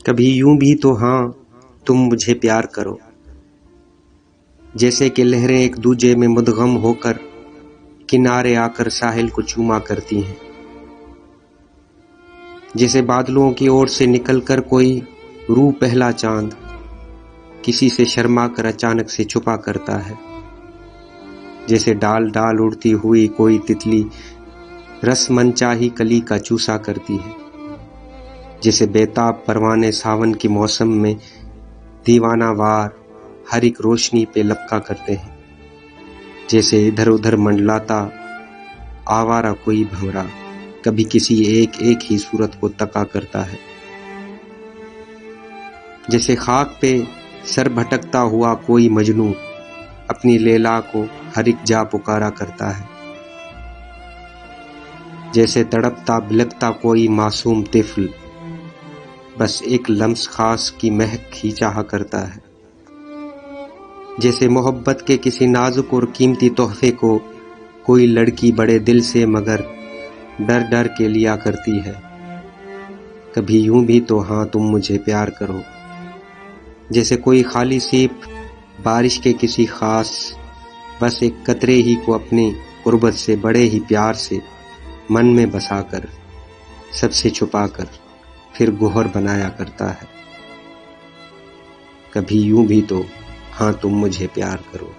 कभी यूं भी तो हाँ तुम मुझे प्यार करो। जैसे कि लहरें एक दूजे में मुद्गम होकर किनारे आकर साहिल को चूमा करती हैं। जैसे बादलों की ओर से निकलकर कोई रूह पहला चांद किसी से शर्मा कर अचानक से छुपा करता है। जैसे डाल डाल उड़ती हुई कोई तितली रस मनचाही कली का चूसा करती है। जैसे बेताब परवाने सावन के मौसम में दीवाना वार हर एक रोशनी पे लपका करते हैं। जैसे इधर उधर मंडलाता आवारा कोई भंवरा कभी किसी एक एक ही सूरत को तका करता है। जैसे खाक पे सर भटकता हुआ कोई मजनू अपनी लैला को हर एक जा पुकारा करता है। जैसे तड़पता बिलकता कोई मासूम तिफल बस एक लम्स खास की महक ही चाहा करता है। जैसे मोहब्बत के किसी नाजुक और कीमती तोहफे को कोई लड़की बड़े दिल से मगर डर डर के लिया करती है। कभी यूं भी तो हाँ तुम मुझे प्यार करो। जैसे कोई खाली सीप बारिश के किसी खास बस एक कतरे ही को अपनी गुर्बत से बड़े ही प्यार से मन में बसाकर सबसे छुपाकर फिर गोहर बनाया करता है। कभी यूं भी तो हाँ तुम मुझे प्यार करो।